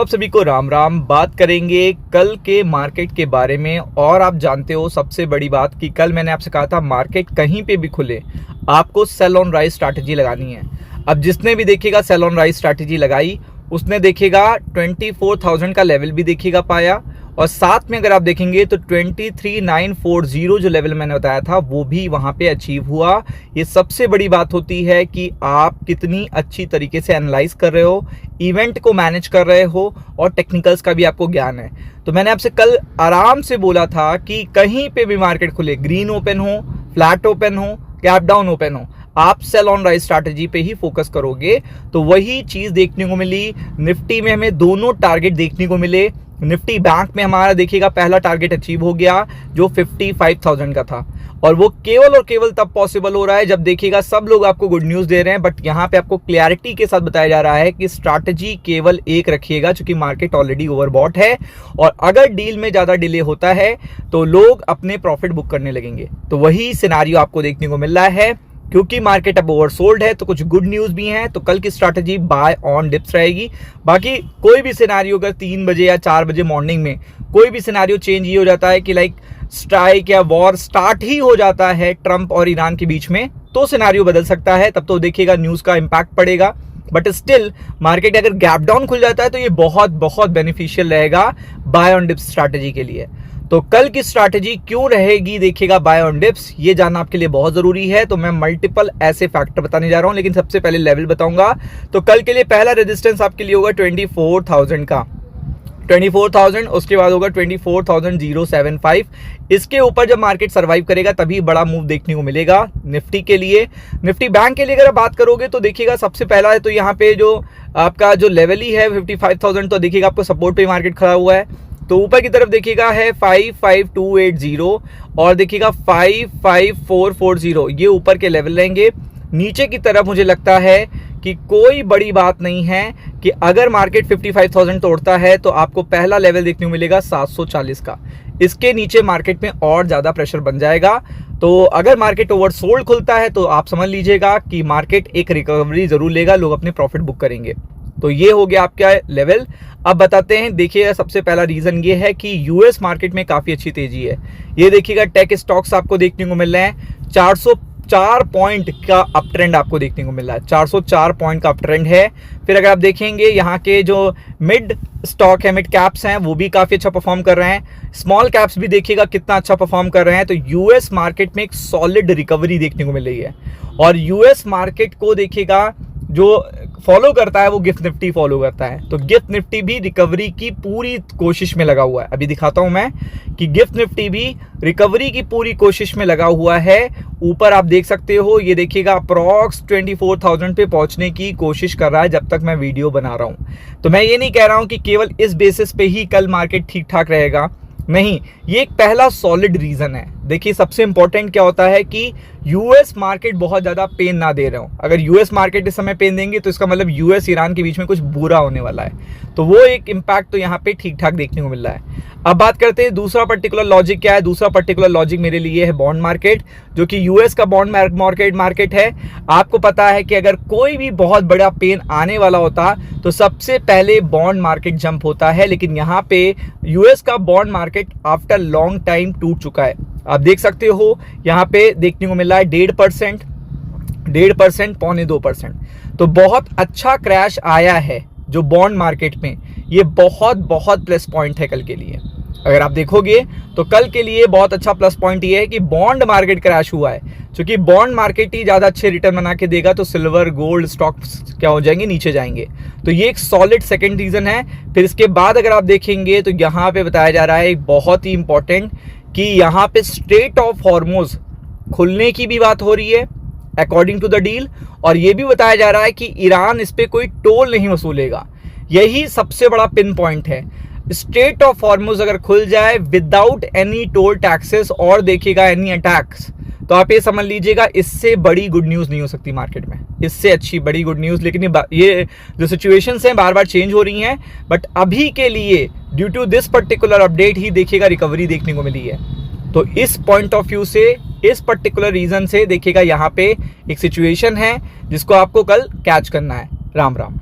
आप सभी को राम राम। बात करेंगे कल के मार्केट के बारे में। और आप जानते हो सबसे बड़ी बात कि कल मैंने आपसे कहा था मार्केट कहीं पे भी खुले आपको सेल ऑन राइज स्ट्रैटेजी लगानी है। अब जिसने भी देखेगा सेल ऑन राइज स्ट्रैटेजी लगाई उसने देखेगा 24,000 का लेवल भी देखेगा पाया, और साथ में अगर आप देखेंगे तो 23,940 जो लेवल मैंने बताया था वो भी वहां पे अचीव हुआ। ये सबसे बड़ी बात होती है कि आप कितनी अच्छी तरीके से एनालाइज कर रहे हो, इवेंट को मैनेज कर रहे हो और टेक्निकल्स का भी आपको ज्ञान है। तो मैंने आपसे कल आराम से बोला था कि कहीं पे भी मार्केट खुले, ग्रीन ओपन हो, फ्लैट ओपन हो, गैप डाउन ओपन हो, आप सेल ऑन राइज स्ट्रैटेजी पे ही फोकस करोगे तो वही चीज देखने को मिली। निफ्टी में हमें दोनों टारगेट देखने को मिले। निफ्टी बैंक में हमारा देखिएगा पहला टारगेट अचीव हो गया जो 55,000 का था, और वो केवल और केवल तब पॉसिबल हो रहा है जब देखिएगा सब लोग आपको गुड न्यूज दे रहे हैं। बट यहाँ पे आपको क्लैरिटी के साथ बताया जा रहा है कि स्ट्रैटेजी केवल एक रखिएगा, क्योंकि मार्केट ऑलरेडी ओवरबॉट है और अगर डील में ज्यादा डिले होता है तो लोग अपने प्रॉफिट बुक करने लगेंगे। तो वही सिनेरियो आपको देखने को मिल रहा है। क्योंकि मार्केट अब ओवरसोल्ड है तो कुछ गुड न्यूज भी हैं, तो कल की स्ट्रैटेजी बाय ऑन डिप्स रहेगी। बाकी कोई भी सिनेरियो अगर 3 बजे या 4 बजे मॉर्निंग में कोई भी सिनेरियो चेंज ही हो जाता है कि लाइक स्ट्राइक या वॉर स्टार्ट ही हो जाता है ट्रंप और ईरान के बीच में, तो सिनेरियो बदल सकता है। तब तो देखिएगा न्यूज का इंपैक्ट पड़ेगा। बट स्टिल मार्केट अगर गैप डाउन खुल जाता है तो ये बहुत बहुत बेनिफिशियल रहेगा बाय ऑन डिप्स स्ट्रैटेजी के लिए। तो कल की स्ट्रैटेजी क्यों रहेगी देखिएगा बाय ऑन डिप्स, ये जानना आपके लिए बहुत जरूरी है। तो मैं मल्टीपल ऐसे फैक्टर बताने जा रहा हूं, लेकिन सबसे पहले लेवल बताऊंगा। तो कल के लिए पहला रेजिस्टेंस आपके लिए होगा 24,000 का, 24,000, उसके बाद होगा 24,075। इसके ऊपर जब मार्केट सर्वाइव करेगा तभी बड़ा मूव देखने को मिलेगा निफ्टी के लिए। निफ्टी बैंक के लिए अगर आप बात करोगे तो देखिएगा सबसे पहला है तो यहाँ पे जो आपका जो लेवल ही है 55,000, तो देखिएगा आपको सपोर्ट पे मार्केट खड़ा हुआ है। तो ऊपर की तरफ देखिएगा है 55,280 और देखिएगा 55,440, ये ऊपर के लेवल रहेंगे। नीचे की तरफ मुझे लगता है कि कोई बड़ी बात नहीं है कि अगर मार्केट 55,000 तोड़ता है तो आपको पहला लेवल देखने को मिलेगा 740 का। इसके नीचे मार्केट में और ज्यादा प्रेशर बन जाएगा। तो अगर मार्केट ओवरसोल्ड खुलता है तो आप समझ लीजिएगा कि मार्केट एक रिकवरी जरूर लेगा, लोग अपने प्रॉफिट बुक करेंगे। तो ये हो गया आपका लेवल। अब बताते हैं, देखिए सबसे पहला रीजन ये है कि यूएस मार्केट में काफी अच्छी तेजी है। ये देखिएगा टेक स्टॉक्स आपको देखने को मिल रहे हैं, 404 पॉइंट का अप ट्रेंड आपको देखने को मिल रहा है, 404 पॉइंट का अप ट्रेंड है। फिर अगर आप देखेंगे यहाँ के जो मिड स्टॉक है, मिड कैप्स हैं, वो भी काफी अच्छा परफॉर्म कर रहे हैं। स्मॉल कैप्स भी देखिएगा कितना अच्छा परफॉर्म कर रहे हैं। तो यूएस मार्केट में एक सॉलिड रिकवरी देखने को मिल रही है, और यूएस मार्केट को देखिएगा जो फॉलो करता है वो गिफ्ट निफ्टी फॉलो करता है। तो गिफ्ट निफ्टी भी रिकवरी की पूरी कोशिश में लगा हुआ है। अभी दिखाता हूं मैं कि गिफ्ट निफ्टी भी रिकवरी की पूरी कोशिश में लगा हुआ है। ऊपर आप देख सकते हो, ये देखिएगा अप्रॉक्स 24,000 पे पहुंचने की कोशिश कर रहा है जब तक मैं वीडियो बना रहा हूं। तो मैं ये नहीं कह रहा हूं कि केवल इस बेसिस पे ही कल मार्केट ठीक ठाक रहेगा, नहीं, ये एक पहला सॉलिड रीजन है। देखिए सबसे इंपॉर्टेंट क्या होता है कि यूएस मार्केट बहुत ज्यादा पेन ना दे रहे हो। अगर यूएस मार्केट इस समय पेन देंगे तो इसका मतलब यूएस ईरान के बीच में कुछ बुरा होने वाला है। तो वो एक इंपैक्ट तो यहाँ पे ठीक ठाक देखने को मिल रहा है। अब बात करते हैं दूसरा पर्टिकुलर लॉजिक क्या है। दूसरा पर्टिकुलर लॉजिक मेरे लिए है बॉन्ड मार्केट, जो कि यूएस का बॉन्ड मार्केट है। आपको पता है कि अगर कोई भी बहुत बड़ा पेन आने वाला होता तो सबसे पहले बॉन्ड मार्केट जंप होता है, लेकिन यहाँ पे यूएस का bond market after long time टूट चुका है। आप देख सकते हो यहाँ पे देखने को मिल रहा है 1.5%, 1.5%, 2%। तो बहुत अच्छा क्रैश आया है जो बॉन्ड मार्केट में, ये बहुत बहुत प्लस पॉइंट है कल के लिए। अगर आप देखोगे तो कल के लिए बहुत अच्छा प्लस पॉइंट ये है कि बॉन्ड मार्केट क्रैश हुआ है। क्योंकि बॉन्ड मार्केट ही ज्यादा अच्छे रिटर्न बना के देगा तो सिल्वर गोल्ड स्टॉक्स क्या हो जाएंगे, नीचे जाएंगे। तो ये एक सॉलिड सेकंड रीजन है। फिर इसके बाद अगर आप देखेंगे तो यहाँ पे बताया जा रहा है एक बहुत ही इंपॉर्टेंट कि यहाँ पे स्ट्रेट ऑफ हॉर्मुज खुलने की भी बात हो रही है अकॉर्डिंग टू द डील, और ये भी बताया जा रहा है कि ईरान इस पे कोई टोल नहीं वसूलेगा। यही सबसे बड़ा पिन पॉइंट है। स्ट्रेट ऑफ हॉर्मुज अगर खुल जाए विदाउट एनी टोल टैक्सेस और देखिएगा एनी अटैक्स, तो आप ये समझ लीजिएगा इससे बड़ी गुड न्यूज नहीं हो सकती मार्केट में, इससे अच्छी बड़ी गुड न्यूज। लेकिन ये जो सिचुएशंस हैं बार बार चेंज हो रही हैं, बट अभी के लिए due to this particular update ही देखिएगा रिकवरी देखने को मिली है। तो इस पॉइंट ऑफ व्यू से, इस पर्टिकुलर रीजन से देखिएगा यहाँ पे एक सिचुएशन है जिसको आपको कल कैच करना है। राम राम।